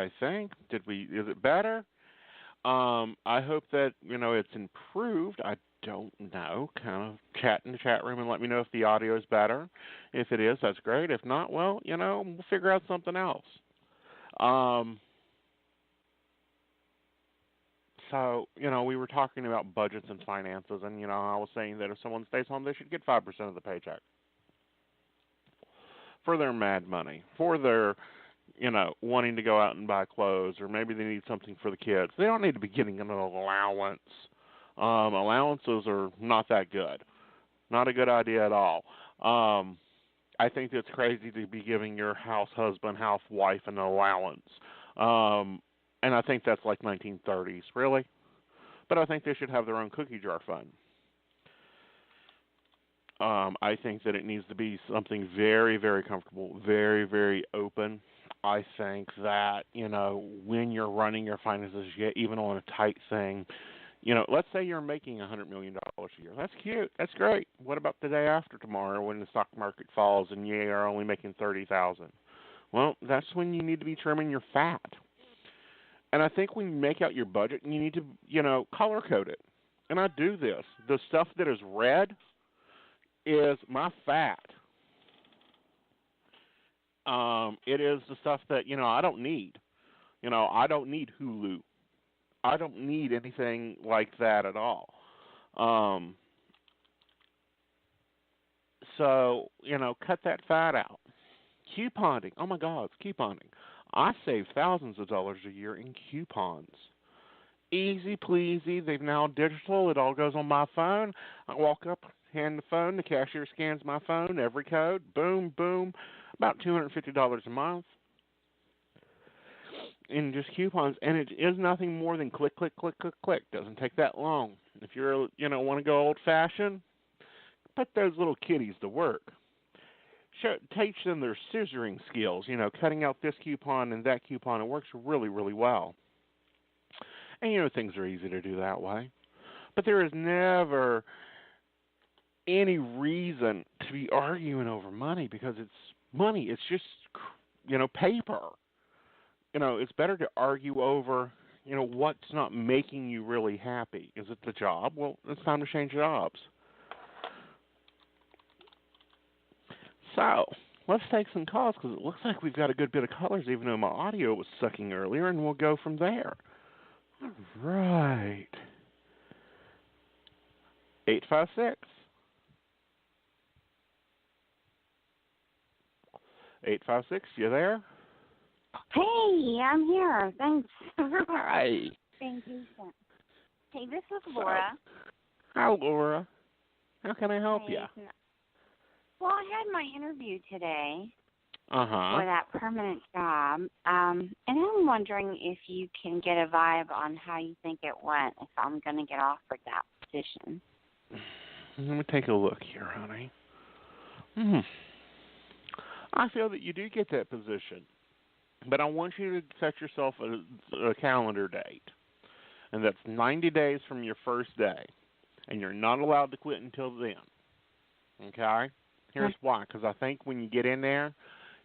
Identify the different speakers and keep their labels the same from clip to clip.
Speaker 1: I think. Is it better? I hope that, it's improved. I don't know. Kind of chat in the chat room and let me know if the audio is better. If it is, that's great. If not, well, we'll figure out something else. So, we were talking about budgets and finances, and, I was saying that if someone stays home, they should get 5% of the paycheck for their mad money, for their, wanting to go out and buy clothes, or maybe they need something for the kids. They don't need to be getting an allowance. Allowances are not that good. Not a good idea at all. I think it's crazy to be giving your house husband, house wife an allowance. And I think that's like 1930s, really. But I think they should have their own cookie jar fund. I think that it needs to be something very, very comfortable, very, very open. I think that, when you're running your finances, even on a tight thing, let's say you're making $100 million a year. That's cute. That's great. What about the day after tomorrow when the stock market falls and you are only making $30,000? Well, that's when you need to be trimming your fat. And I think when you make out your budget, you need to, color code it. And I do this. The stuff that is red is my fat. It is the stuff that, I don't need. I don't need Hulu. I don't need anything like that at all. So, cut that fat out. Couponing. Oh, my God, it's couponing. I save thousands of dollars a year in coupons. Easy pleasy. They've now digital. It all goes on my phone. I walk up, hand the phone. The cashier scans my phone. Every code. Boom, boom. About $250 a month in just coupons. And it is nothing more than click, click, click, click, click. Doesn't take that long. If you're, want to go old-fashioned, put those little kitties to work. Teach them their scissoring skills, cutting out this coupon and that coupon. It works really, really well. And, things are easy to do that way. But there is never any reason to be arguing over money because it's money. It's just, paper. It's better to argue over, what's not making you really happy. Is it the job? Well, it's time to change jobs. So, let's take some calls because it looks like we've got a good bit of callers, even though my audio was sucking earlier, and we'll go from there. All right. 856. 856, you there?
Speaker 2: Hey, I'm here. Thanks.
Speaker 1: Hi.
Speaker 2: Thank you. Hey, this is Laura.
Speaker 1: Hi, Laura. How can I help you?
Speaker 2: Well, I had my interview today
Speaker 1: Uh-huh.
Speaker 2: for that permanent job, and I'm wondering if you can get a vibe on how you think it went, if I'm going to get offered that position.
Speaker 1: Let me take a look here, honey. I feel that you do get that position, but I want you to set yourself a calendar date, and that's 90 days from your first day, and you're not allowed to quit until then, okay? Here's why, because I think when you get in there,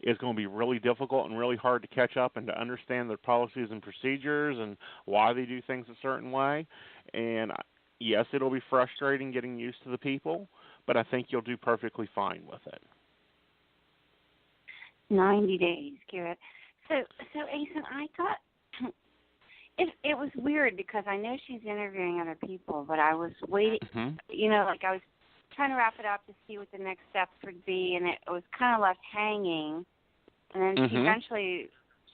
Speaker 1: it's going to be really difficult and really hard to catch up and to understand their policies and procedures and why they do things a certain way. And, yes, it'll be frustrating getting used to the people, but I think you'll do perfectly fine with it.
Speaker 2: 90 days, Garrett. So Aeson, I thought it was weird because I know she's interviewing other people, but I was waiting, I was trying to wrap it up to see what the next steps would be, and it was kind of left hanging. And then she eventually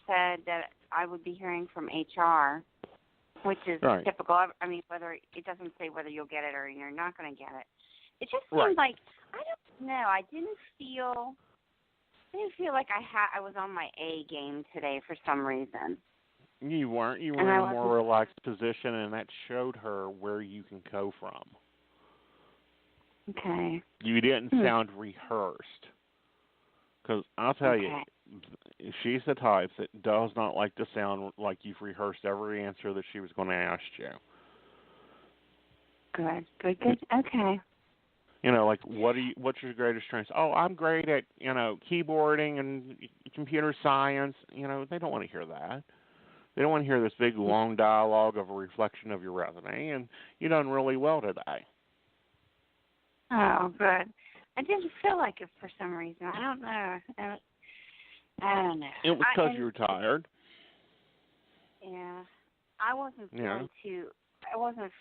Speaker 2: said that I would be hearing from HR, which is typical. I mean, whether it doesn't say whether you'll get it or you're not going to get it. It just seemed like, I don't know, I didn't feel like I was on my A game today for some reason.
Speaker 1: You weren't. You were in a more relaxed position, and that showed her where you can go from.
Speaker 2: Okay.
Speaker 1: You didn't sound rehearsed. Because I'll tell you, she's the type that does not like to sound like you've rehearsed every answer that she was going to ask you.
Speaker 2: Good. Okay.
Speaker 1: Like, what's your greatest strengths? Oh, I'm great at, keyboarding and computer science. They don't want to hear that. They don't want to hear this big, long dialogue of a reflection of your resume, and you've done really well today.
Speaker 2: Oh, good. I didn't feel like it for some reason. I don't know. I don't know.
Speaker 1: It was because you were tired.
Speaker 2: Yeah. I wasn't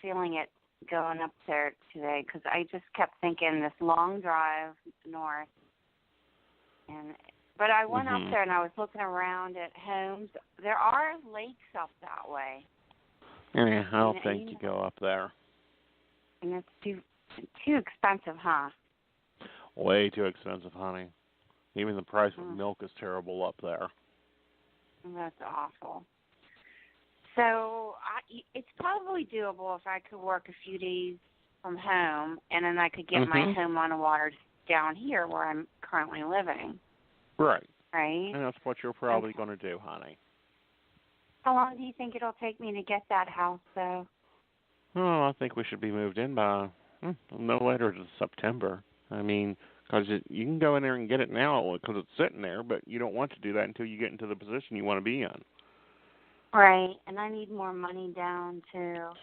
Speaker 2: feeling it going up there today because I just kept thinking this long drive north. But I went up there and I was looking around at homes. There are lakes up that way.
Speaker 1: Yeah, I don't think you go up there.
Speaker 2: And it's too expensive, huh?
Speaker 1: Way too expensive, honey. Even the price of milk is terrible up there.
Speaker 2: That's awful. So it's probably doable if I could work a few days from home, and then I could get my home on the water down here where I'm currently living.
Speaker 1: Right.
Speaker 2: Right?
Speaker 1: And that's what you're probably going to do, honey.
Speaker 2: How long do you think it'll take me to get that house, though?
Speaker 1: Oh, I think we should be moved in by no later than September. I mean, because you can go in there and get it now because it's sitting there, but you don't want to do that until you get into the position you want to be in.
Speaker 2: Right, and I need more money down too.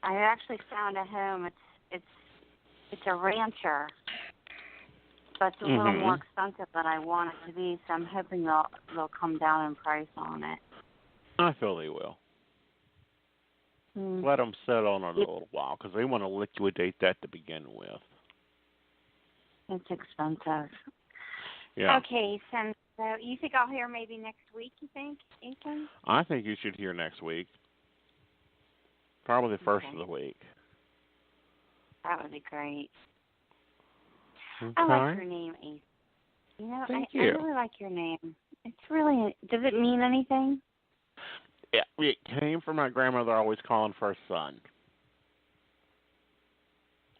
Speaker 2: I actually found a home. It's a rancher, but it's a little more expensive than I want it to be. So I'm hoping they'll come down in price on it.
Speaker 1: I feel they will. Let them sit on it a little while because they want to liquidate that to begin with.
Speaker 2: It's expensive.
Speaker 1: Yeah.
Speaker 2: Okay, so you think I'll hear maybe next week, you think, Aeson?
Speaker 1: I think you should hear next week. Probably the first of the week.
Speaker 2: That would be great.
Speaker 1: Okay.
Speaker 2: I like your name, Aeson. You know,
Speaker 1: Thank
Speaker 2: I
Speaker 1: you.
Speaker 2: really like your name. It's really, does it mean anything?
Speaker 1: Yeah, it came from my grandmother always calling for a son.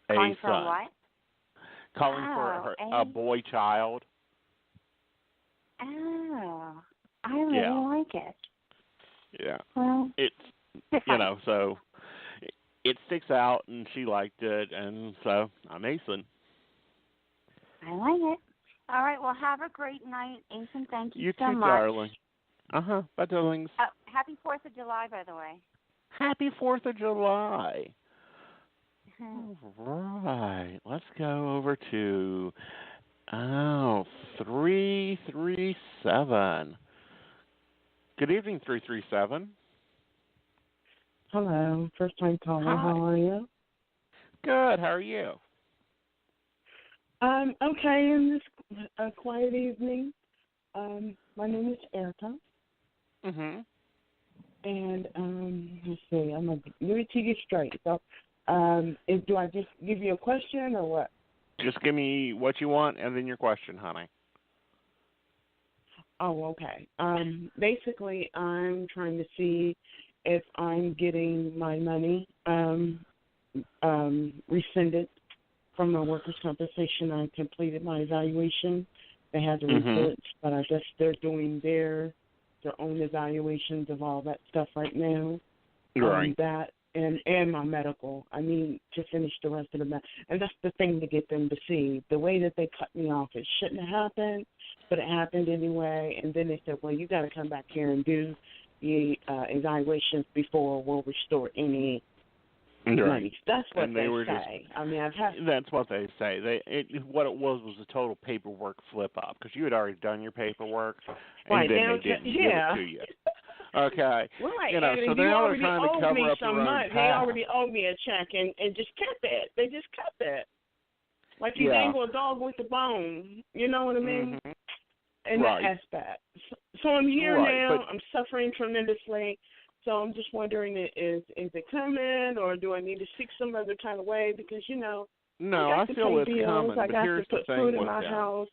Speaker 2: Calling for what?
Speaker 1: Calling for a boy child.
Speaker 2: Oh, I really like it.
Speaker 1: Yeah.
Speaker 2: Well,
Speaker 1: it's so it sticks out, and she liked it, and so I'm Aeson.
Speaker 2: I like it. All right, well, have a great night, Aeson. Thank you so
Speaker 1: too,
Speaker 2: much.
Speaker 1: Darling. Bye, darlings.
Speaker 2: Happy 4th of July, by the way.
Speaker 1: Happy 4th of July. All right, let's go over to 337. Good evening, 337.
Speaker 3: Hello, first time caller.
Speaker 1: Hi.
Speaker 3: How are you?
Speaker 1: Good. How are you?
Speaker 3: Okay. In this quiet evening, my name is Erica. And let's see. I'm gonna give it to you straight. So, do I just give you a question or what?
Speaker 1: Just give me what you want and then your question, honey.
Speaker 3: Oh, okay. Basically, I'm trying to see if I'm getting my money rescinded from my workers' compensation. I completed my evaluation. They had the reports, but I guess they're doing their own evaluations of all that stuff right now.
Speaker 1: Right.
Speaker 3: That and my medical. I mean, to finish the rest of the medical. And that's the thing to get them to see. The way that they cut me off, it shouldn't have happened, but it happened anyway. And then they said, well, you got to come back here and do the evaluations before we'll restore any money. That's what they say. I mean,
Speaker 1: That's what they say. What it was a total paperwork flip up because you had already done your paperwork, and then they didn't give it to you. Okay.
Speaker 3: Right.
Speaker 1: So now they're trying to cover up their own past.
Speaker 3: They already owed me a check and just kept it. They just kept it. Like you dangle a dog with a bone. You know what I mean? In that aspect. So I'm here now. I'm suffering tremendously. So I'm just wondering, is it coming, or do I need to seek some other kind of way? Because,
Speaker 1: No, I feel it's coming, but here's the thing with them.
Speaker 3: House.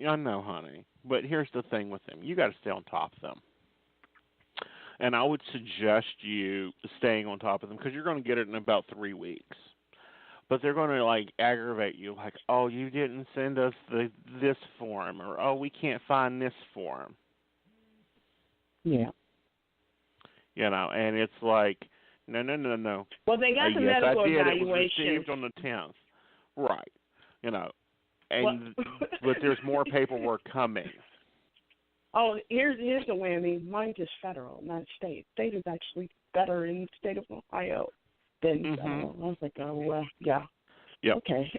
Speaker 1: I know, honey, but here's the thing with them. You got to stay on top of them. And I would suggest you staying on top of them because you're going to get it in about 3 weeks. But they're going to, aggravate you, oh, you didn't send us this form, or, oh, we can't find this form.
Speaker 3: Yeah.
Speaker 1: And it's no.
Speaker 3: Well, they got the medical evaluation.
Speaker 1: It was received on the 10th. Right. But there's more paperwork coming.
Speaker 3: Oh, here's the whammy. Mine is federal, not state. State is actually better in the state of Ohio than federal. I was like, oh, well, yeah.
Speaker 1: Yep.
Speaker 3: Okay.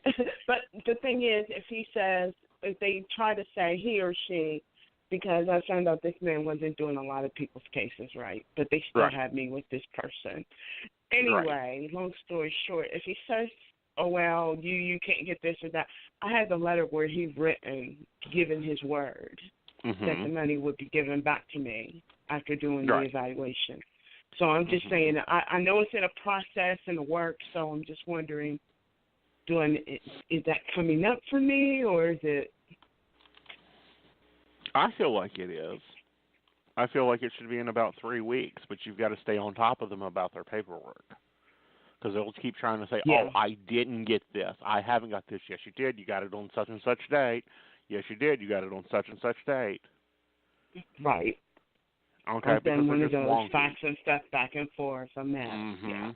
Speaker 3: But the thing is, if they try to say he or she, because I found out this man wasn't doing a lot of people's cases right, but they still had me with this person. Anyway, long story short, if he says, oh, well, you can't get this or that, I had the letter where he written, given his word, that the money would be given back to me after doing the evaluation. So I'm just saying, I know it's in a process and a work, so I'm just wondering, is that coming up for me, or is it?
Speaker 1: I feel like it is. I feel like it should be in about 3 weeks, but you've got to stay on top of them about their paperwork. Because they'll keep trying to say, oh, I didn't get this. I haven't got this. Yes, you did. You got it on such and such date. Yes, you did. You got it on such and such date.
Speaker 3: Right.
Speaker 1: Okay,
Speaker 3: I've
Speaker 1: because
Speaker 3: done one
Speaker 1: they're
Speaker 3: of
Speaker 1: just
Speaker 3: those
Speaker 1: wonky.
Speaker 3: fax and stuff back and forth. A mess.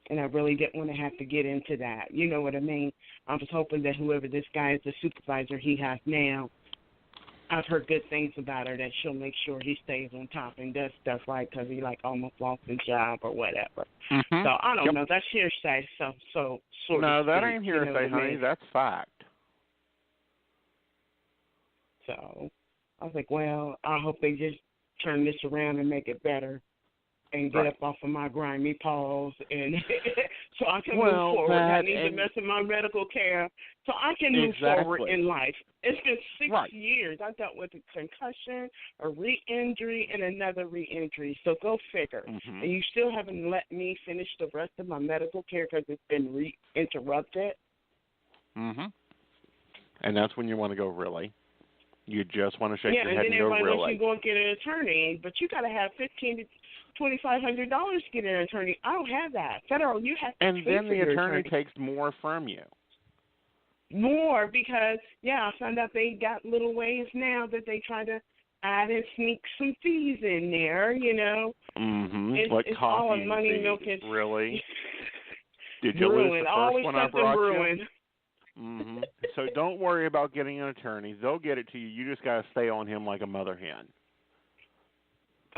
Speaker 3: And I really didn't want to have to get into that. You know what I mean? I was hoping that whoever this guy is, the supervisor he has now, I've heard good things about her, that she'll make sure he stays on top and does stuff right because he almost lost his job or whatever. So I don't know. That's hearsay. So sort
Speaker 1: no,
Speaker 3: of
Speaker 1: that
Speaker 3: speak,
Speaker 1: ain't hearsay, honey. That's fact.
Speaker 3: So I was like, well, I hope they just turn this around and make it better and get up off of my grimy paws and so I can move forward. I need to mess with my medical care so I can move forward in life. It's been 6 years. I dealt with a concussion, a re-injury, and another re-injury. So go figure. And you still haven't let me finish the rest of my medical care because it's been interrupted.
Speaker 1: And that's when you want to go, really? You just want to shake your head and go, really?
Speaker 3: Yeah, and then everybody wants you to go and get an attorney, but you got to have $1,500 to $2,500 to get an attorney. I don't have that. Federal, you have to
Speaker 1: and
Speaker 3: pay
Speaker 1: then
Speaker 3: for
Speaker 1: the
Speaker 3: your
Speaker 1: attorney takes more from you.
Speaker 3: More because, I found out they got little ways now that they try to add and sneak some fees in there, you know.
Speaker 1: It's
Speaker 3: all
Speaker 1: coffee
Speaker 3: money,
Speaker 1: fees.
Speaker 3: milk, and
Speaker 1: really? Did you lose the first
Speaker 3: always
Speaker 1: one I brought
Speaker 3: brewing.
Speaker 1: you? So don't worry about getting an attorney. They'll get it to you. You just got to stay on him like a mother hen.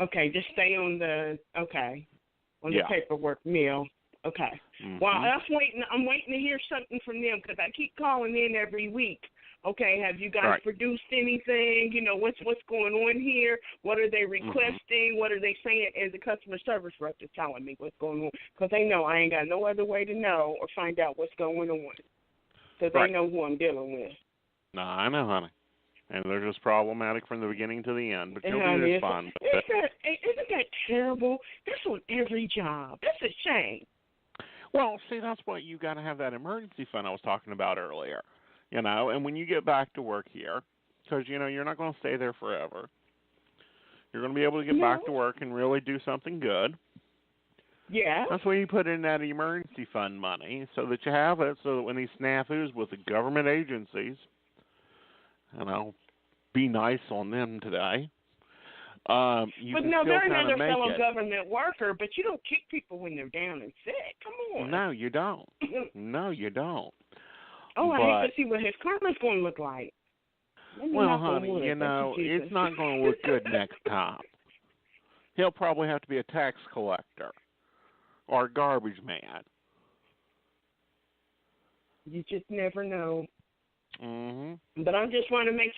Speaker 3: Okay, just stay on the paperwork mill. Okay. Well, I'm waiting to hear something from them because I keep calling in every week. Okay, have you guys produced anything? You know, what's going on here? What are they requesting? What are they saying? And the customer service rep is telling me what's going on because they know I ain't got no other way to know or find out what's going on. Because they know who I'm dealing with.
Speaker 1: No, I know, honey. And they're just problematic from the beginning to the end. But you'll do just fine.
Speaker 3: Isn't that terrible? That's on every job. That's a shame.
Speaker 1: Well, see, that's why you got to have that emergency fund I was talking about earlier. You know, and when you get back to work here, because, you know, you're not going to stay there forever. You're going to be able to get back to work and really do something good.
Speaker 3: Yeah.
Speaker 1: That's why you put in that emergency fund money so that you have it so that when these snafus with the government agencies, and I'll be nice on them today, you
Speaker 3: but
Speaker 1: can
Speaker 3: no,
Speaker 1: still
Speaker 3: they're
Speaker 1: kind
Speaker 3: another
Speaker 1: of make
Speaker 3: fellow
Speaker 1: it.
Speaker 3: government worker, but you don't kick people when they're down and sick. Come on.
Speaker 1: No, you don't. No, you don't.
Speaker 3: Oh, I hate to see what his karma's going to look like.
Speaker 1: Well, honey, you know, it's not going to look good next time. He'll probably have to be a tax collector or a garbage man.
Speaker 3: You just never know.
Speaker 1: Mm-hmm.
Speaker 3: But I'm just trying to make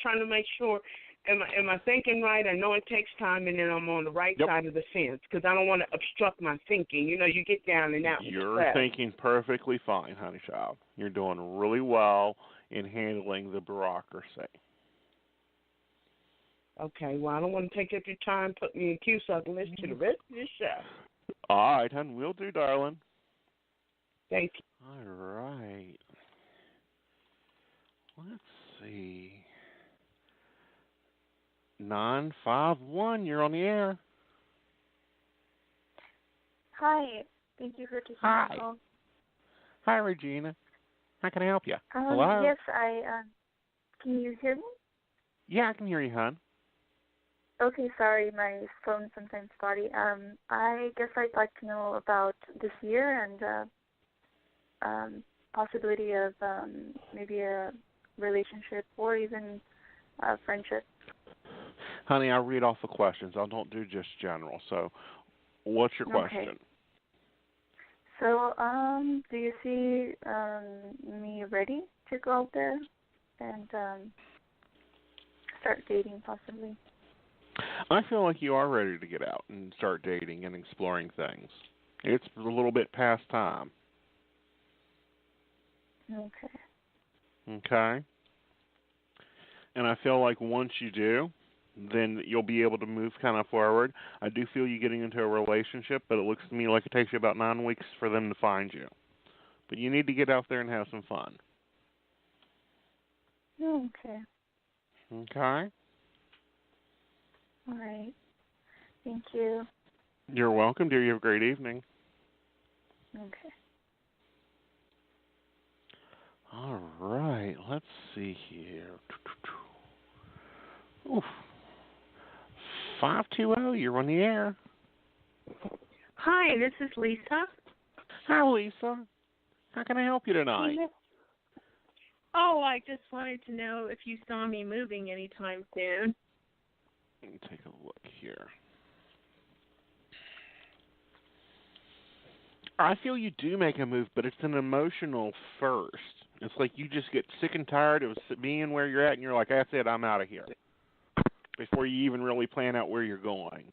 Speaker 3: sure. Am I thinking right? I know it takes time, and then I'm on the right side of the fence because I don't want to obstruct my thinking. You know, you get down and out.
Speaker 1: You're thinking perfectly fine, honey child. You're doing really well in handling the bureaucracy.
Speaker 3: Okay, well, I don't want to take up your time. Put me in queue so I can listen to the rest of this show.
Speaker 1: All right, hon, we'll do, darling.
Speaker 3: Thank you.
Speaker 1: All right. Let's see. 951, you're on the air.
Speaker 4: Hi. Thank you for taking my call.
Speaker 1: Hi, Regina. How can I help you? Hello?
Speaker 4: Yes, can you hear me?
Speaker 1: Yeah, I can hear you, hon.
Speaker 4: Okay, sorry, my phone's sometimes spotty. I guess I'd like to know about this year and possibility of maybe a relationship or even friendship.
Speaker 1: Honey, I read off the questions. I don't do just general. So what's your question?
Speaker 4: Okay. So, do you see me ready to go out there and start dating possibly?
Speaker 1: I feel like you are ready to get out and start dating and exploring things. It's a little bit past time.
Speaker 4: Okay.
Speaker 1: Okay? And I feel like once you do, then you'll be able to move kind of forward. I do feel you getting into a relationship, but it looks to me like it takes you about 9 weeks for them to find you. But you need to get out there and have some fun.
Speaker 4: Okay.
Speaker 1: Okay?
Speaker 4: All right. Thank you.
Speaker 1: You're welcome, dear. You have a great evening.
Speaker 4: Okay.
Speaker 1: All right. Let's see here. Oof. 520, you're on the air.
Speaker 5: Hi, this is Lisa.
Speaker 1: Hi, Lisa. How can I help you tonight?
Speaker 5: Oh, I just wanted to know if you saw me moving anytime soon.
Speaker 1: Let me take a look here. I feel you do make a move, but it's an emotional first. It's like you just get sick and tired of being where you're at, and you're like, that's it, I'm out of here, before you even really plan out where you're going.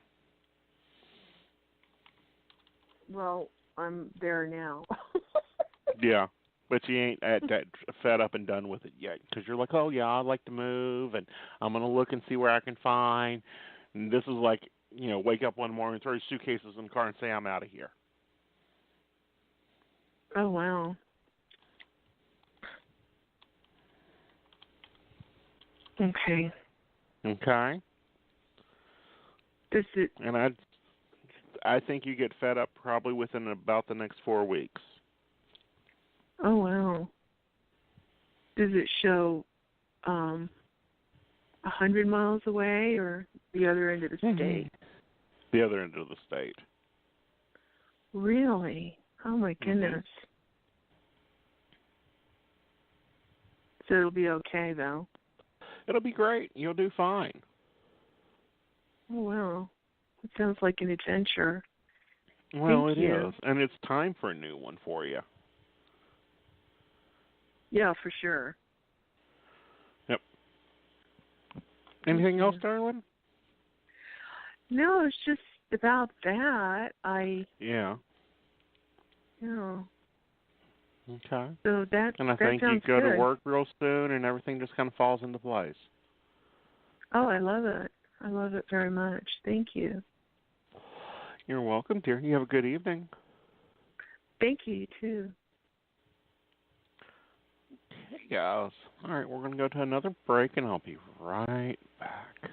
Speaker 5: Well, I'm there now.
Speaker 1: Yeah, but you ain't at that fed up and done with it yet, because you're like, oh, yeah, I'd like to move, and I'm going to look and see where I can find. And this is like, wake up one morning, throw your suitcases in the car, and say, I'm out of here.
Speaker 5: Oh, wow. Okay.
Speaker 1: Okay?
Speaker 5: Does it...
Speaker 1: And I think you get fed up probably within about the next 4 weeks.
Speaker 5: Oh, wow. Does it show 100 miles away or the other end of the state?
Speaker 1: The other end of the state.
Speaker 5: Really? Oh, my goodness. So it'll be okay, though?
Speaker 1: It'll be great. You'll do fine.
Speaker 5: Oh, wow. It sounds like an adventure.
Speaker 1: Well,
Speaker 5: Thank
Speaker 1: it
Speaker 5: you.
Speaker 1: is. And it's time for a new one for you.
Speaker 5: Yeah, for sure.
Speaker 1: Yep. Anything else, darling?
Speaker 5: No, it's just about that.
Speaker 1: Yeah.
Speaker 5: Yeah.
Speaker 1: Okay.
Speaker 5: So that
Speaker 1: And I
Speaker 5: that
Speaker 1: think you
Speaker 5: sounds
Speaker 1: go
Speaker 5: good.
Speaker 1: to work real soon and everything just kind of falls into place.
Speaker 5: Oh, I love it. I love it very much. Thank you.
Speaker 1: You're welcome, dear. You have a good evening.
Speaker 5: Thank you, too.
Speaker 1: Okay, guys. All right, we're going to go to another break, and I'll be right back.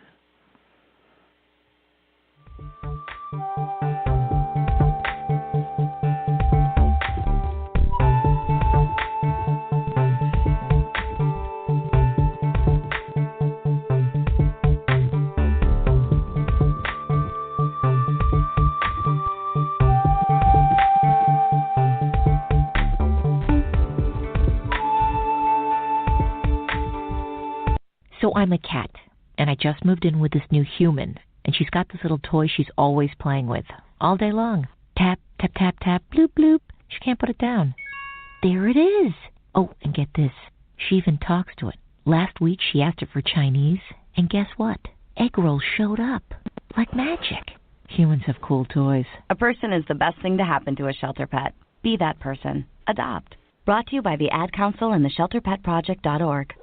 Speaker 6: So I'm a cat, and I just moved in with this new human, and she's got this little toy she's always playing with, all day long. Tap, tap, tap, tap, bloop, bloop. She can't put it down. There it is. Oh, and get this. She even talks to it. Last week she asked it for Chinese, and guess what? Egg rolls showed up. Like magic. Humans have cool toys.
Speaker 7: A person is the best thing to happen to a shelter pet. Be that person. Adopt. Brought to you by the Ad Council and the ShelterPetProject.org.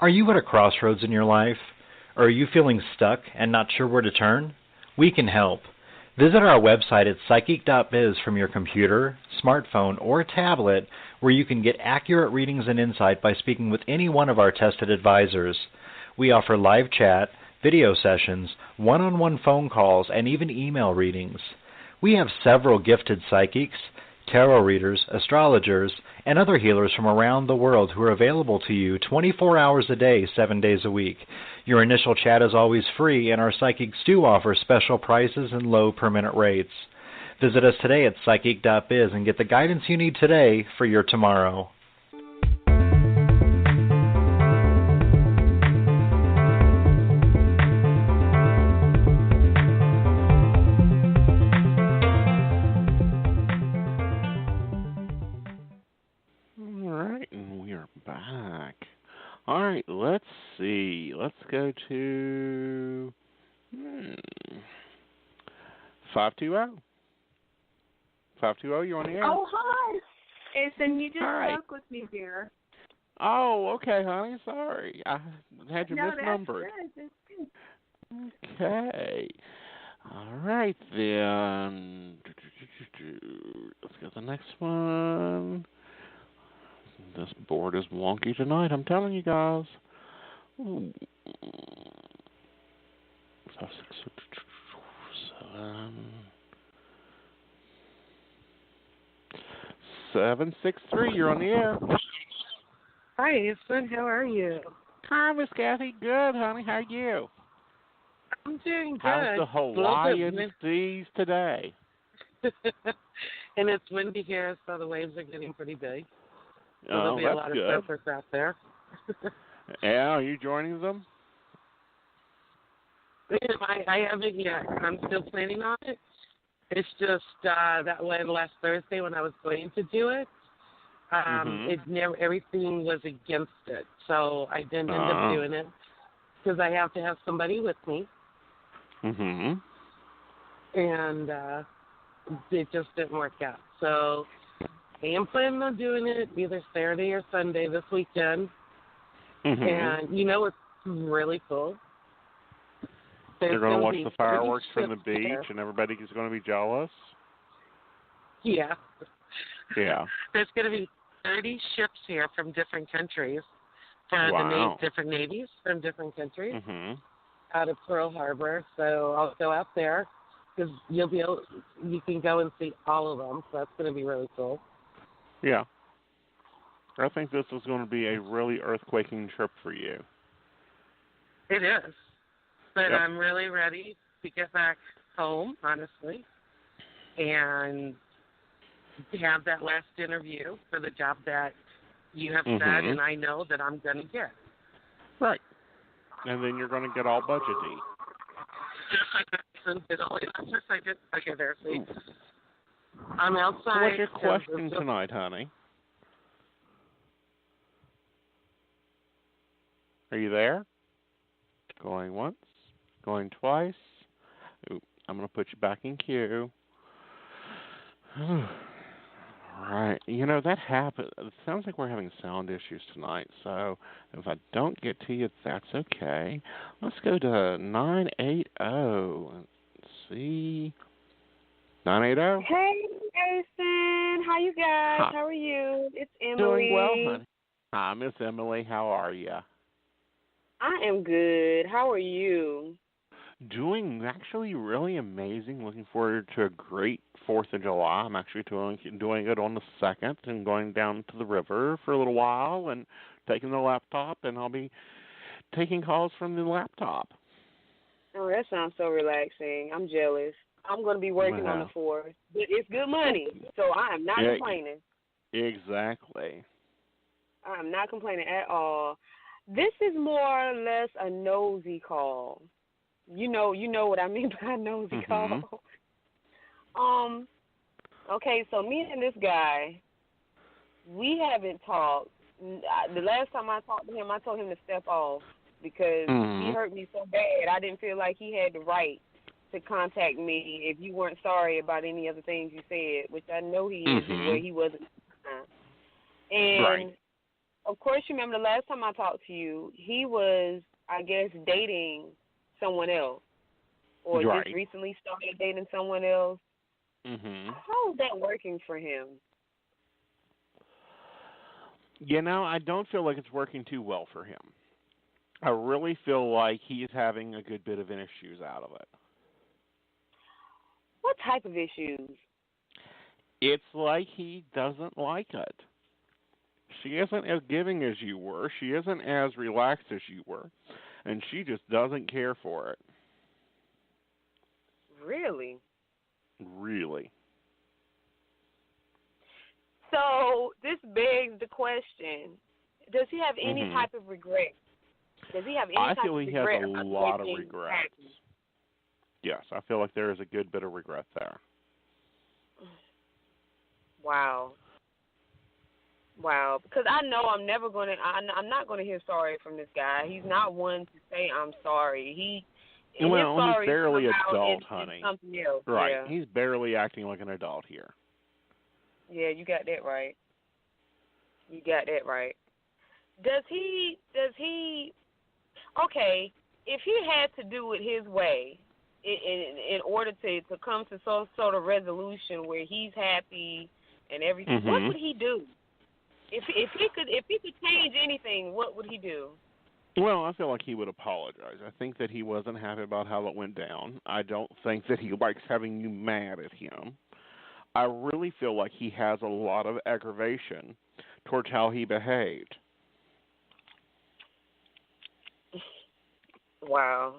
Speaker 8: Are you at a crossroads in your life? Or are you feeling stuck and not sure where to turn? We can help. Visit our website at psychic.biz from your computer, smartphone, or tablet, where you can get accurate readings and insight by speaking with any one of our tested advisors. We offer live chat, video sessions, one-on-one phone calls, and even email readings. We have several gifted psychics, tarot readers, astrologers, and other healers from around the world who are available to you 24 hours a day, 7 days a week. Your initial chat is always free, and our psychics do offer special prices and low per-minute rates. Visit us today at psychic.biz and get the guidance you need today for your tomorrow.
Speaker 1: Back. All right, let's see. Let's go to 520. 520, you on the air?
Speaker 5: Oh, hi. Aeson, you just
Speaker 1: Hi.
Speaker 5: spoke with me, dear.
Speaker 1: Oh, okay, honey. Sorry. I had you misnumbered.
Speaker 5: That's good.
Speaker 1: Okay. All right, then. Let's get the next one. This board is wonky tonight, I'm telling you guys. Ooh. 763, you're on the air.
Speaker 9: Hi, Aeson. How are you?
Speaker 1: Hi, Miss Kathy. Good, honey. How are you?
Speaker 9: I'm doing good.
Speaker 1: How's the Hawaiian seas today?
Speaker 9: And it's windy here, so the waves are getting pretty big. So there'll be a lot of surfers out there.
Speaker 1: Yeah, are you joining them?
Speaker 9: I haven't yet. I'm still planning on it. It's just that way last Thursday when I was going to do it, everything was against it. So I didn't end up doing it because I have to have somebody with me.
Speaker 1: Mm-hmm.
Speaker 9: And it just didn't work out. So I am planning on doing it either Saturday or Sunday this weekend.
Speaker 1: Mm-hmm.
Speaker 9: And, you know, it's really cool.
Speaker 1: They're going to watch the fireworks from the beach, and everybody is going to be jealous?
Speaker 9: Yeah.
Speaker 1: Yeah.
Speaker 9: There's going to be 30 ships here from different countries, from the different navies from different countries out of Pearl Harbor. So I'll go out there because you can go and see all of them. So that's going to be really cool.
Speaker 1: Yeah. I think this is going to be a really earthquaking trip for you.
Speaker 9: It is. But I'm really ready to get back home, honestly, and have that last interview for the job that you have said and I know that I'm going to get.
Speaker 1: Right. And then you're going to get all budgety.
Speaker 9: Okay, there, see. I'm outside.
Speaker 1: So what's your question tonight, honey? Are you there? Going once, going twice. Ooh, I'm going to put you back in queue. All right. You know, that happens. It sounds like we're having sound issues tonight, so if I don't get to you, that's okay. Let's go to 980. Let's see. 980?
Speaker 10: Hey, Aeson. How you guys? Hi. How are you? It's Emily.
Speaker 1: Doing well, honey. Hi, Miss Emily. How are you?
Speaker 10: I am good. How are you?
Speaker 1: Doing actually really amazing. Looking forward to a great 4th of July. I'm actually doing it on the 2nd and going down to the river for a little while and taking the laptop, and I'll be taking calls from the laptop.
Speaker 10: Oh, that sounds so relaxing. I'm jealous. I'm going to be working on the 4th. But it's good money, so I am not complaining.
Speaker 1: Exactly.
Speaker 10: I'm not complaining at all. This is more or less a nosy call. You know what I mean by a nosy call. Okay, so me and this guy, we haven't talked. The last time I talked to him, I told him to step off because he hurt me so bad. I didn't feel like he had the right to contact me if you weren't sorry about any of the things you said, which I know he is where he wasn't. And of course, you remember the last time I talked to you, he was, I guess, dating someone else, or just recently started dating someone else. How is that working for him?
Speaker 1: You know, I don't feel like it's working too well for him. I really feel like he's having a good bit of issues out of it.
Speaker 10: What type of issues?
Speaker 1: It's like he doesn't like it. She isn't as giving as you were. She isn't as relaxed as you were. And she just doesn't care for it.
Speaker 10: Really?
Speaker 1: Really.
Speaker 10: So this begs the question: does he have any type of regret? Does he have any type of regret?
Speaker 1: I feel he has a lot of regrets. Yes, I feel like there is a good bit of regret there.
Speaker 10: Wow. Because I know I'm not going to hear sorry from this guy. He's not one to say I'm sorry.
Speaker 1: He's barely adult, honey.
Speaker 10: Something else.
Speaker 1: Right.
Speaker 10: Yeah.
Speaker 1: He's barely acting like an adult here.
Speaker 10: Yeah, you got that right. Does he okay, if he had to do it his way in order to come to some sort of resolution where he's happy and everything, what would he do? If he could change anything, what would he do?
Speaker 1: Well, I feel like he would apologize. I think that he wasn't happy about how it went down. I don't think that he likes having you mad at him. I really feel like he has a lot of aggravation towards how he behaved.
Speaker 10: Wow.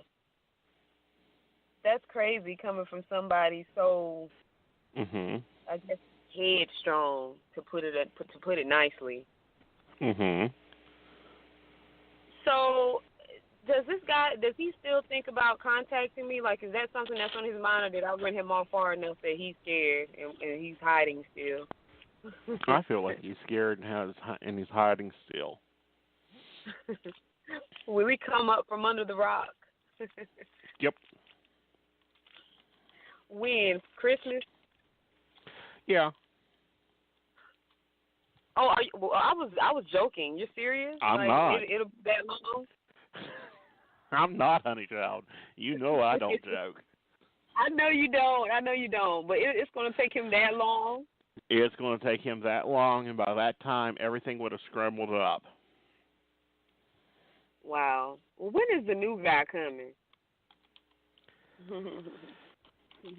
Speaker 10: That's crazy coming from somebody so, I guess, headstrong, to put it nicely. So, does he still think about contacting me? Like, is that something that's on his mind, or did I run him off far enough that he's scared and he's hiding still?
Speaker 1: I feel like he's scared and he's hiding still.
Speaker 10: Will he come up from under the rock?
Speaker 1: Yep.
Speaker 10: When? Christmas?
Speaker 1: Yeah.
Speaker 10: Oh, I was joking. You're serious?
Speaker 1: I'm not.
Speaker 10: It'll be that long?
Speaker 1: I'm not, honey child. You know I don't joke.
Speaker 10: I know you don't. But it's going to take him that long?
Speaker 1: It's going to take him that long, and by that time, everything would have scrambled up.
Speaker 10: Wow. Well, when is the new guy coming?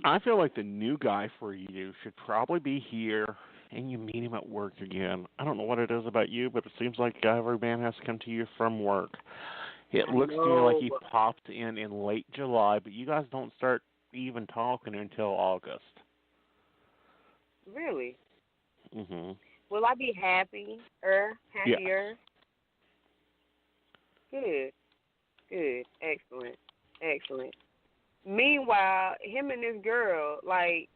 Speaker 1: I feel like the new guy for you should probably be here, and you meet him at work again. I don't know what it is about you, but it seems like every man has to come to you from work. It looks to me like he popped in late July, but you guys don't start even talking until August.
Speaker 10: Really?
Speaker 1: Will
Speaker 10: I be happier?
Speaker 1: Yeah.
Speaker 10: Good. Excellent. Meanwhile, him and this girl, like,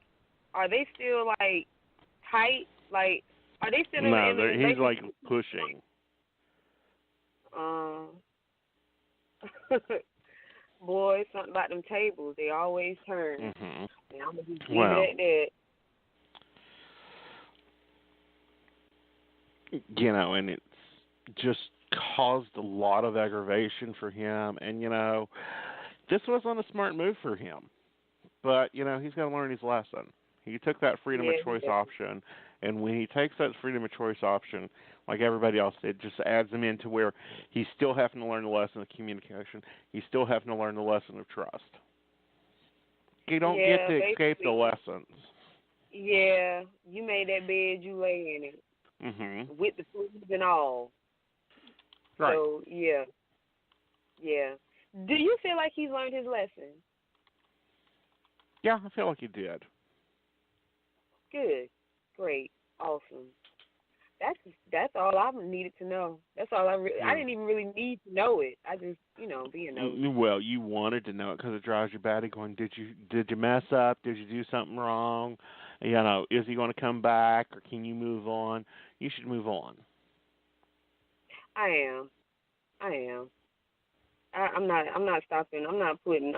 Speaker 10: are they still, like, tight? Like, are they still
Speaker 1: in the he's, like, pushing.
Speaker 10: Boy, something about them tables. They always turn. And I'm going to just leave it at that.
Speaker 1: You know, and it's just caused a lot of aggravation for him. And, you know, this wasn't a smart move for him. But, you know, he's got to learn his lesson. He took that freedom of choice option. And when he takes that freedom of choice option, like everybody else did, just adds him into where he's still having to learn the lesson of communication. He's still having to learn the lesson of trust. You don't get to escape the lessons.
Speaker 10: Yeah, you made that bed, you lay in it. With the food and all.
Speaker 1: Right.
Speaker 10: So, yeah. Do you feel like he's learned his lesson?
Speaker 1: Yeah, I feel like he did.
Speaker 10: Good. Great. Awesome. That's all I needed to know. That's all I didn't even really need to know it. I just, being nosy.
Speaker 1: Well, you wanted to know it because it drives you batty going, did you mess up? Did you do something wrong? You know, is he going to come back or can you move on? You should move on.
Speaker 10: I am. I'm not stopping. I'm not putting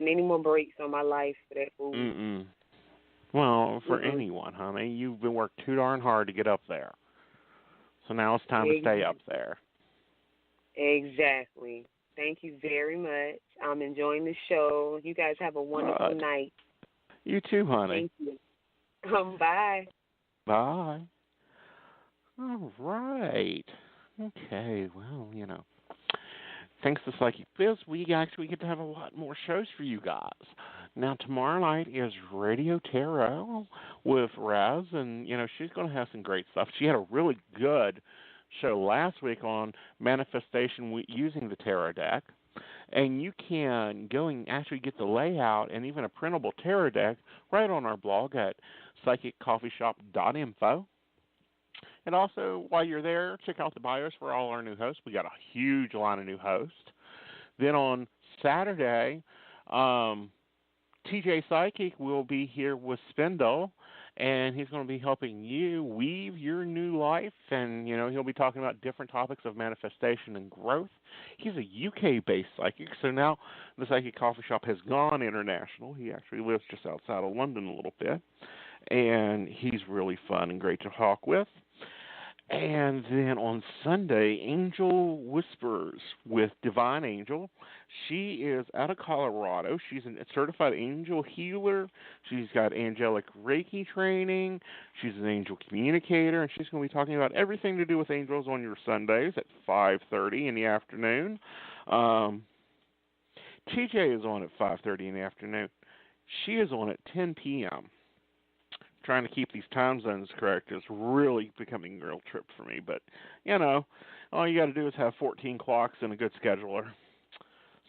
Speaker 10: any more brakes on my life for that fool.
Speaker 1: Well, for anyone, honey, you've been working too darn hard to get up there. So now it's time to stay up there.
Speaker 10: Exactly. Thank you very much. I'm enjoying the show. You guys have a wonderful night.
Speaker 1: You too, honey.
Speaker 10: Thank you. Bye.
Speaker 1: Bye. All right. Okay, well, thanks to Psychic Biz, we actually get to have a lot more shows for you guys. Now, tomorrow night is Radio Tarot with Raz, and, she's going to have some great stuff. She had a really good show last week on manifestation using the tarot deck, and you can go and actually get the layout and even a printable tarot deck right on our blog at psychiccoffeeshop.info. And also, while you're there, check out the bios for all our new hosts. We got a huge line of new hosts. Then on Saturday, TJ Psychic will be here with Spindle, and he's going to be helping you weave your new life, and, he'll be talking about different topics of manifestation and growth. He's a UK-based psychic, so now the Psychic Coffee Shop has gone international. He actually lives just outside of London a little bit, and he's really fun and great to talk with. And then on Sunday, Angel Whispers with Divine Angel. She is out of Colorado. She's a certified angel healer. She's got angelic Reiki training. She's an angel communicator, and she's going to be talking about everything to do with angels on your Sundays at 5:30 in the afternoon. TJ is on at 5:30 in the afternoon. She is on at 10 p.m. Trying to keep these time zones correct is really becoming a real trip for me. But, all you got to do is have 14 clocks and a good scheduler.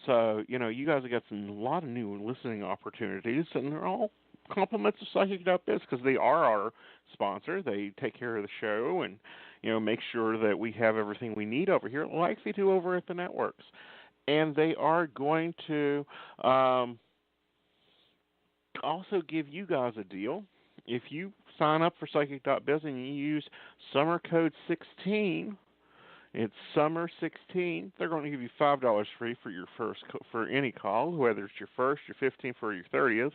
Speaker 1: So, you guys have got a lot of new listening opportunities, and they're all compliments of Psychic.biz because they are our sponsor. They take care of the show and, make sure that we have everything we need over here, like they do over at the networks. And they are going to also give you guys a deal. If you sign up for Psychic.biz and you use summer code 16, it's summer 16, they're going to give you $5 free for your for any call, whether it's your first, your 15th, or your 30th.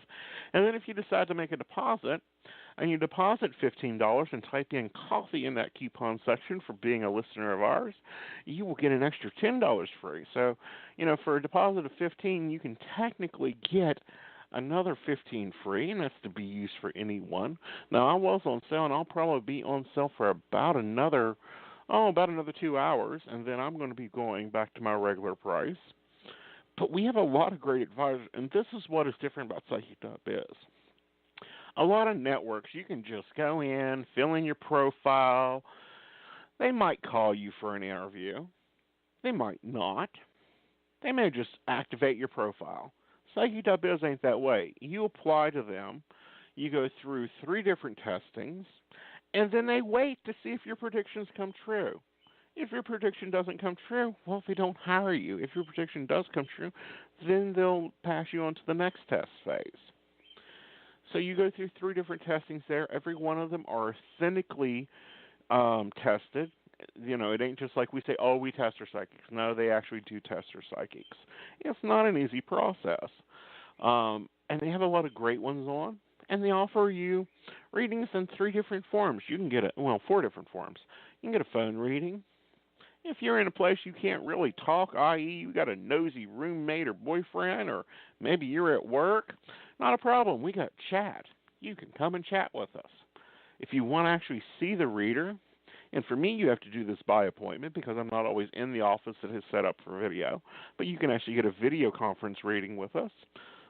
Speaker 1: And then if you decide to make a deposit, and you deposit $15 and type in coffee in that coupon section for being a listener of ours, you will get an extra $10 free. So, for a deposit of $15, you can technically get another $15 free, and that's to be used for anyone. Now, I was on sale, and I'll probably be on sale for about another 2 hours, and then I'm going to be going back to my regular price. But we have a lot of great advisors, and this is what is different about Psychic.biz. A lot of networks, you can just go in, fill in your profile. They might call you for an interview. They might not. They may just activate your profile. Psychic.biz ain't that way. You apply to them, you go through 3 different testings, and then they wait to see if your predictions come true. If your prediction doesn't come true, well, they don't hire you. If your prediction does come true, then they'll pass you on to the next test phase. So you go through 3 different testings there. Every one of them are authentically tested. It ain't just like we say, oh, we test our psychics. No, they actually do test our psychics. It's not an easy process. And they have a lot of great ones on. And they offer you readings in 3 different forms. You can get 4 different forms. You can get a phone reading. If you're in a place you can't really talk, i.e. you got a nosy roommate or boyfriend, or maybe you're at work, not a problem. We got chat. You can come and chat with us. If you want to actually see the reader, and for me, you have to do this by appointment because I'm not always in the office that is set up for video. But you can actually get a video conference reading with us.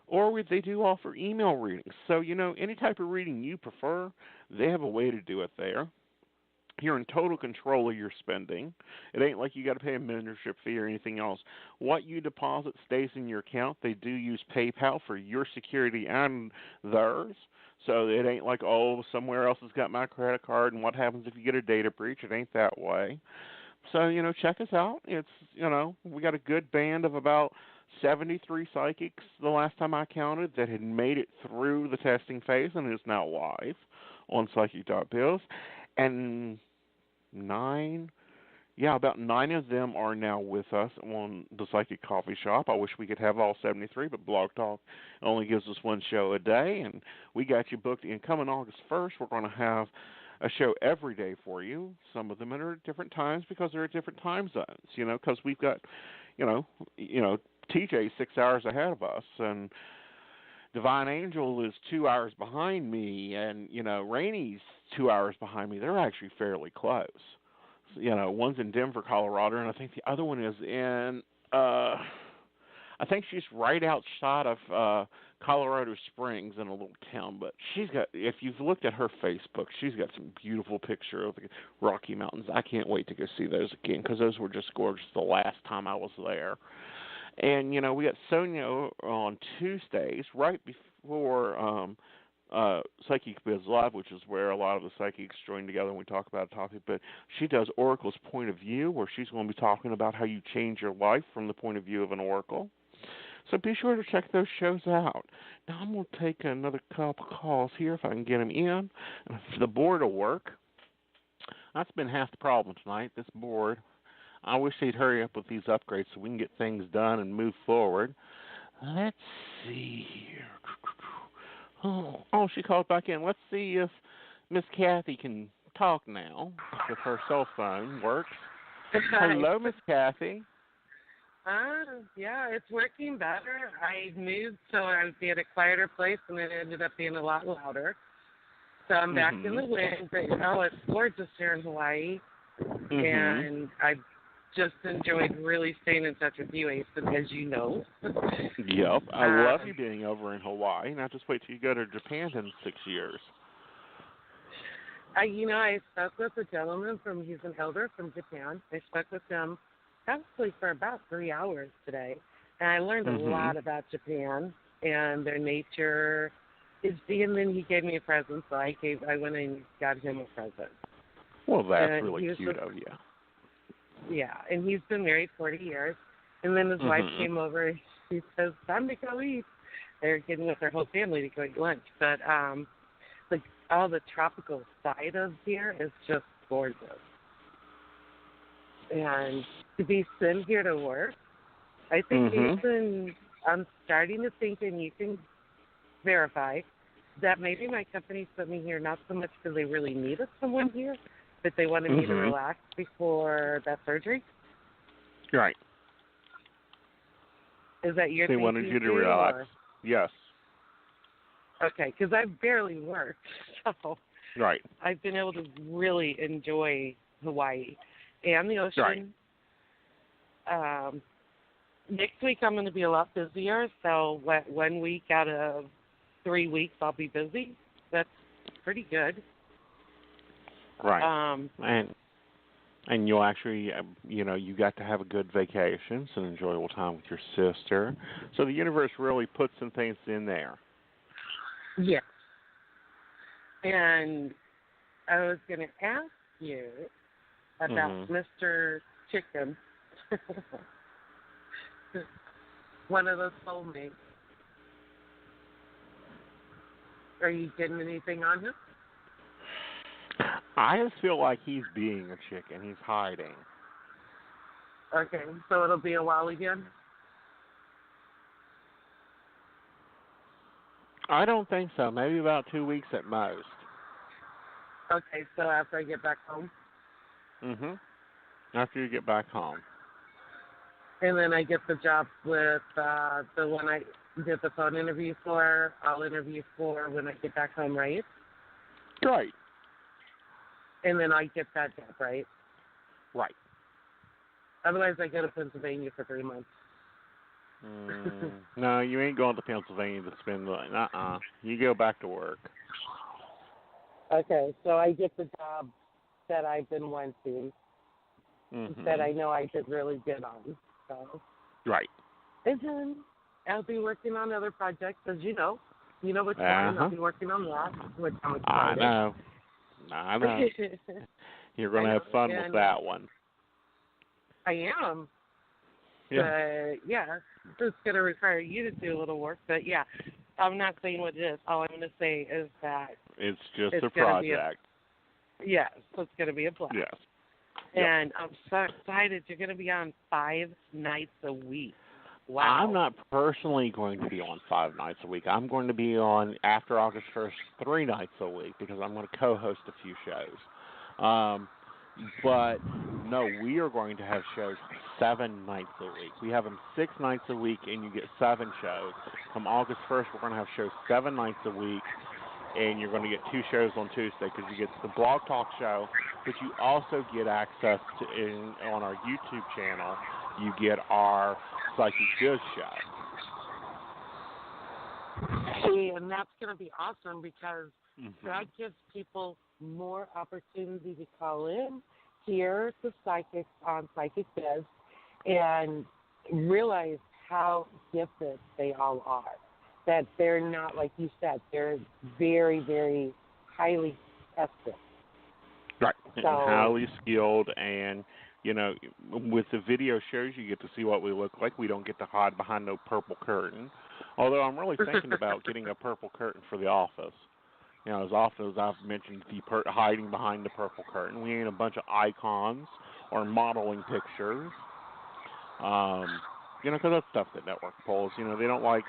Speaker 1: Or they do offer email readings. So, any type of reading you prefer, they have a way to do it there. You're in total control of your spending. It ain't like you got to pay a membership fee or anything else. What you deposit stays in your account. They do use PayPal for your security and theirs. So it ain't like, somewhere else has got my credit card, and what happens if you get a data breach? It ain't that way. So, check us out. It's, we got a good band of about 73 psychics the last time I counted that had made it through the testing phase and is now live on Psychic.biz. And about 9 of them are now with us on the Psychic Coffee Shop. I wish we could have all 73, but Blog Talk only gives us 1 show a day, and we got you booked. And coming August 1st, we're going to have a show every day for you. Some of them are at different times because they're at different time zones, because we've got, TJ 6 hours ahead of us, and Divine Angel is 2 hours behind me, and, Rainy's 2 hours behind me. They're actually fairly close. One's in Denver, Colorado, and I think the other one is in, I think she's right outside of Colorado Springs in a little town. But she's got, if you've looked at her Facebook, she's got some beautiful pictures of the Rocky Mountains. I can't wait to go see those again because those were just gorgeous the last time I was there. And, we got Sonia on Tuesdays right before Psychic Biz Live, which is where a lot of the psychics join together and we talk about a topic. But she does Oracle's Point of View, where she's going to be talking about how you change your life from the point of view of an oracle. So be sure to check those shows out. Now I'm going to take another couple calls here if I can get them in. And if the board will work. That's been half the problem tonight, this board. I wish they'd hurry up with these upgrades so we can get things done and move forward. Let's see here. Oh, she called back in. Let's see if Miss Kathy can talk now, if her cell phone works. Hello, Miss Kathy.
Speaker 9: Yeah, it's working better. I moved so I would be at a quieter place, and it ended up being a lot louder. So I'm back in the wind, but it's gorgeous here in Hawaii, and I just enjoyed really staying in touch with you, Aeson, as you know.
Speaker 1: Yep, I love you being over in Hawaii. Now just wait till you go to Japan in 6 years.
Speaker 9: I spoke with a gentleman he's an elder from Japan. I spoke with him actually for about 3 hours today, and I learned a lot about Japan and their nature. And then he gave me a present, so I went and got him a present.
Speaker 1: Well, that's really cute of you.
Speaker 9: Yeah, and he's been married 40 years. And then his wife came over and she says, time to go eat. They're getting with their whole family to go eat lunch. But all the tropical side of here is just gorgeous. And to be sent here to work, I think I'm starting to think, and you can verify, that maybe my company sent me here not so much because they really needed someone here, but they wanted me to relax before that surgery.
Speaker 1: Right.
Speaker 9: Is that your
Speaker 1: thinking? They wanted you to relax. Or? Yes.
Speaker 9: Okay, because I barely worked, so
Speaker 1: right.
Speaker 9: I've been able to really enjoy Hawaii and the ocean. Right. Next week I'm going to be a lot busier, so 1 week out of 3 weeks I'll be busy. That's pretty good.
Speaker 1: Right. And you'll actually, you got to have a good vacation, an enjoyable time with your sister. So the universe really puts some things in there.
Speaker 9: Yes. And I was going to ask you about Mr. Chicken, one of those soulmates. Are you getting anything on him?
Speaker 1: I just feel like he's being a chicken. He's hiding.
Speaker 9: Okay, so it'll be a while again?
Speaker 1: I don't think so. Maybe about 2 weeks at most.
Speaker 9: Okay, so after I get back home?
Speaker 1: After you get back home.
Speaker 9: And then I get the job with the one I did the phone interview for. I'll interview for when I get back home, right?
Speaker 1: Right.
Speaker 9: And then I get that job, right?
Speaker 1: Right.
Speaker 9: Otherwise, I go to Pennsylvania for 3 months.
Speaker 1: No, you ain't going to Pennsylvania to spend the You go back to work.
Speaker 9: Okay, so I get the job that I've been wanting, that I know I did really good on. So.
Speaker 1: Right.
Speaker 9: And then I'll be working on other projects, as you know. You know what's coming. I'll be working on that, which I'm excited.
Speaker 1: I know. You're going to have fun with that one.
Speaker 9: I am.
Speaker 1: Yeah.
Speaker 9: But, it's going to require you to do a little work. But, I'm not saying what it is. All I'm going to say is that
Speaker 1: it's just a project.
Speaker 9: Yes, so it's going to be a blast.
Speaker 1: Yes.
Speaker 9: And I'm so excited. You're going to be on 5 nights a week. Wow.
Speaker 1: I'm not personally going to be on 5 nights a week. I'm going to be on, after August 1st, 3 nights a week because I'm going to co-host a few shows. But, no, we are going to have shows 7 nights a week. We have them 6 nights a week, and you get 7 shows. Come August 1st, we're going to have shows 7 nights a week, and you're going to get 2 shows on Tuesday because you get the Blog Talk show, but you also get access to on our YouTube channel you get our Psychic Biz show.
Speaker 9: Hey, and that's going to be awesome because that gives people more opportunity to call in, hear the psychics on Psychic Biz, and realize how gifted they all are. That they're not, like you said, they're very, very highly tested.
Speaker 1: Right,
Speaker 9: so,
Speaker 1: and highly skilled, and, you know, with the video shows, you get to see what we look like. We don't get to hide behind no purple curtain, although I'm really thinking about getting a purple curtain for the office. You know, as often as I've mentioned hiding behind the purple curtain, we ain't a bunch of icons or modeling pictures. You know, because that's stuff that network pulls. You know, they don't like,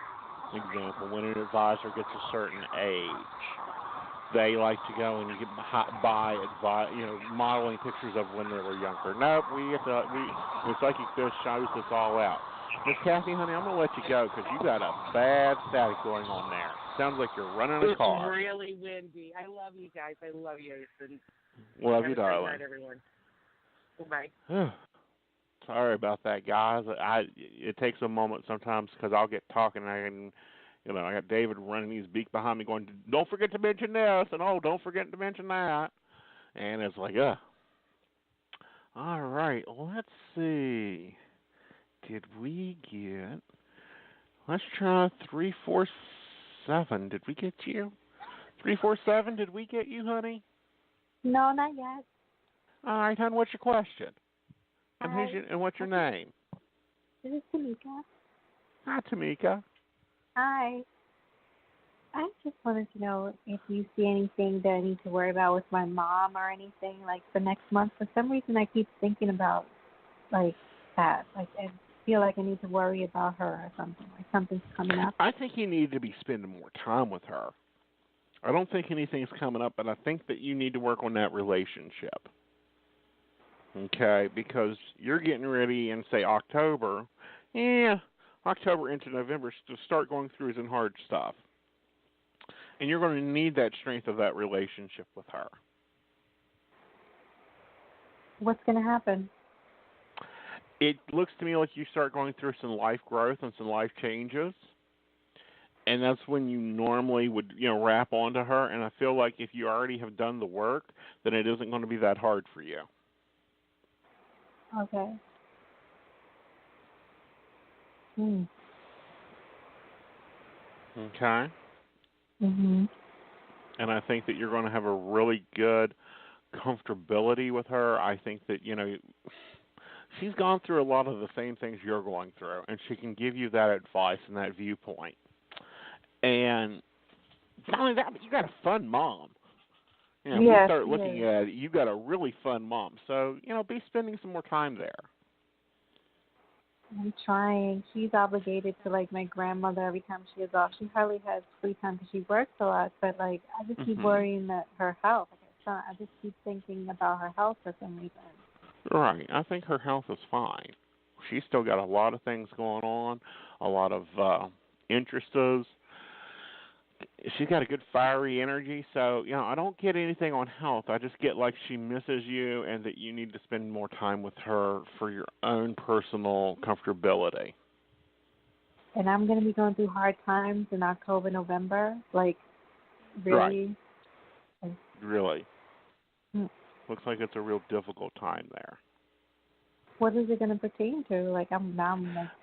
Speaker 1: for example, when an advisor gets a certain age, they like to go and buy modeling pictures of when they were younger. Nope, the Psychic Biz shows this all out. Miss Kathy, honey, I'm going to let you go because you got a bad static going on there. Sounds like you're running a car.
Speaker 9: It's really windy. I love you guys. I love you, Aeson.
Speaker 1: Love you, darling.
Speaker 9: Good night, everyone. Bye.
Speaker 1: Sorry about that, guys. It takes a moment sometimes because I'll get talking and I got David running his beak behind me going, don't forget to mention this, and don't forget to mention that. And it's like, All right, let's see. Did we get, let's try 347. Did we get you? 347, did we get you, honey?
Speaker 11: No, not yet.
Speaker 1: All right, hon, what's your question? And what's your name?
Speaker 11: This is Tamika.
Speaker 1: Hi, Tamika.
Speaker 11: Hi. I just wanted to know if you see anything that I need to worry about with my mom or anything, like, for next month. For some reason, I keep thinking about, like, that. Like, I feel like I need to worry about her or something. Like, something's coming up.
Speaker 1: I think you need to be spending more time with her. I don't think anything's coming up, but I think that you need to work on that relationship. Okay, because you're getting ready in, say, October into November to start going through some hard stuff. And you're going to need that strength of that relationship with her.
Speaker 11: What's going to happen?
Speaker 1: It looks to me like you start going through some life growth and some life changes. And that's when you normally would, wrap onto her. And I feel like if you already have done the work, then it isn't going to be that hard for you.
Speaker 11: Okay.
Speaker 1: Okay.
Speaker 11: Mhm.
Speaker 1: And I think that you're going to have a really good comfortability with her. I think that, she's gone through a lot of the same things you're going through, and she can give you that advice and that viewpoint. And not only that, but you got a fun mom. If we start looking at it, you got a really fun mom. So, be spending some more time there.
Speaker 11: I'm trying. She's obligated to, like, my grandmother every time she is off. She hardly has free time because she works a lot. But, like, I just keep worrying that her health. Like, I just keep thinking about her health for some reason.
Speaker 1: Right. I think her health is fine. She's still got a lot of things going on, a lot of interests. She's got a good fiery energy. So, I don't get anything on health. I just get like she misses you and that you need to spend more time with her for your own personal comfortability.
Speaker 11: And I'm going to be going through hard times in October, November. Like, really?
Speaker 1: Right. Really? Looks like it's a real difficult time there.
Speaker 11: What is it going to pertain to? Like, I'm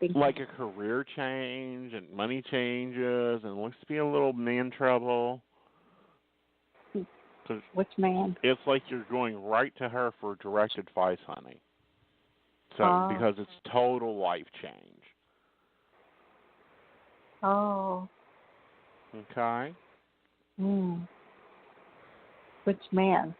Speaker 11: thinking.
Speaker 1: Like a career change and money changes, and looks to be a little man trouble.
Speaker 11: Which man?
Speaker 1: It's like you're going right to her for direct advice, honey. So because it's total life change.
Speaker 11: Oh.
Speaker 1: Okay.
Speaker 11: Which man?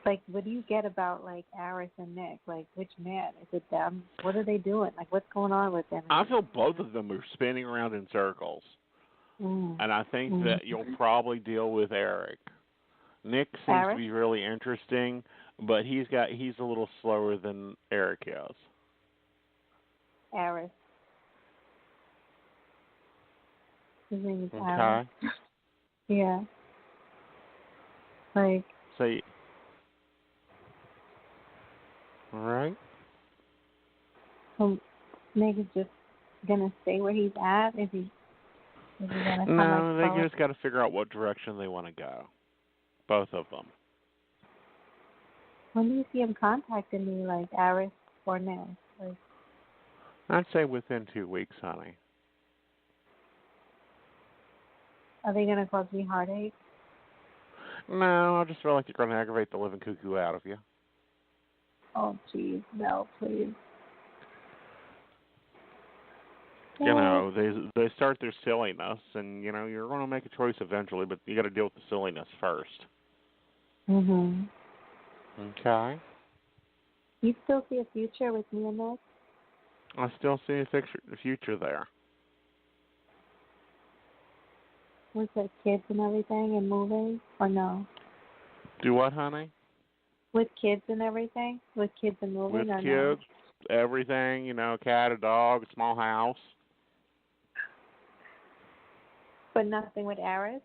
Speaker 11: Like, what do you get about, like, Aris and Nick? Like, which man? Is it them? What are they doing? Like, what's going on with them?
Speaker 1: I feel both of them are spinning around in circles. And I think that you'll probably deal with Eric. Nick seems to be really interesting, but he's a little slower than Eric is.
Speaker 11: Aris. His name is
Speaker 1: Okay.
Speaker 11: Aris. Yeah. Like.
Speaker 1: So. All right.
Speaker 11: So Nick is just gonna stay where he's at? Is he gonna come
Speaker 1: No,
Speaker 11: like
Speaker 1: they just got to figure out what direction they want to go. Both of them.
Speaker 11: When do you see him contacting me, like Aris or Nick? Like,
Speaker 1: I'd say within 2 weeks, honey.
Speaker 11: are they gonna cause me heartache?
Speaker 1: No, I just feel like they're going to aggravate the living cuckoo out of you.
Speaker 11: Oh, jeez, no, please.
Speaker 1: You know, they start their silliness, and, you know, you're going to make a choice eventually, but you got to deal with the silliness first.
Speaker 11: Mhm.
Speaker 1: Okay.
Speaker 11: You still see a future with me and Nick?
Speaker 1: I still see a future there.
Speaker 11: With the kids and everything and moving, or no?
Speaker 1: Do what, honey?
Speaker 11: With kids and everything? With kids and moving,
Speaker 1: With
Speaker 11: or
Speaker 1: kids,
Speaker 11: no?
Speaker 1: everything, you know, a cat, a dog, a small house.
Speaker 11: But nothing with Aris?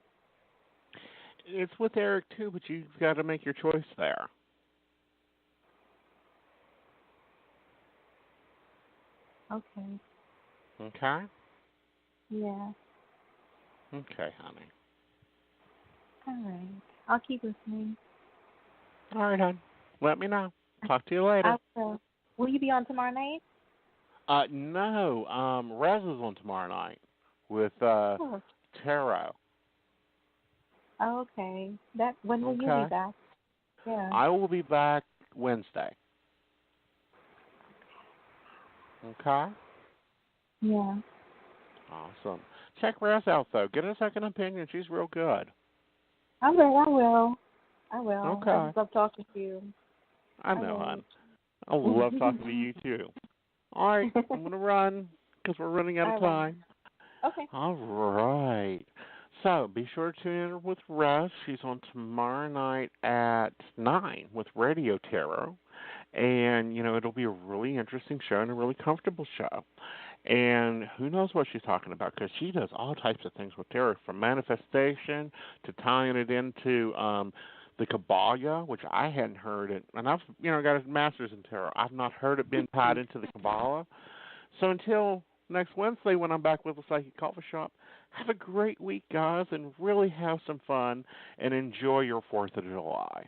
Speaker 1: It's with Eric, too, but you've got to make your choice there.
Speaker 11: Okay.
Speaker 1: Okay?
Speaker 11: Yeah.
Speaker 1: Okay, honey.
Speaker 11: All right. I'll keep listening.
Speaker 1: All right, hon. Let me know. Talk to you later.
Speaker 11: I will. Will you be on tomorrow night?
Speaker 1: No. Rez is on tomorrow night with Tarot.
Speaker 11: Oh, okay. When will you be back? Yeah.
Speaker 1: I will be back Wednesday. Okay?
Speaker 11: Yeah.
Speaker 1: Awesome. Check Rez out, though. Get a second opinion. She's real good.
Speaker 11: I will.
Speaker 1: Okay.
Speaker 11: I just love talking to you.
Speaker 1: I know, hon. I love talking to you, too. All right. I'm going to run because we're running out of time.
Speaker 11: Okay.
Speaker 1: All right. So be sure to tune in with Rez. She's on tomorrow night at 9 with Radio Tarot. And, you know, it'll be a really interesting show and a really comfortable show. And who knows what she's talking about, because she does all types of things with tarot, from manifestation to tying it into the Kabbalah, which I hadn't heard it. And I've, you know, got a master's in tarot. I've not heard it being tied into the Kabbalah. So until next Wednesday when I'm back with the Psychic Coffee Shop, have a great week, guys, and really have some fun and enjoy your 4th of July.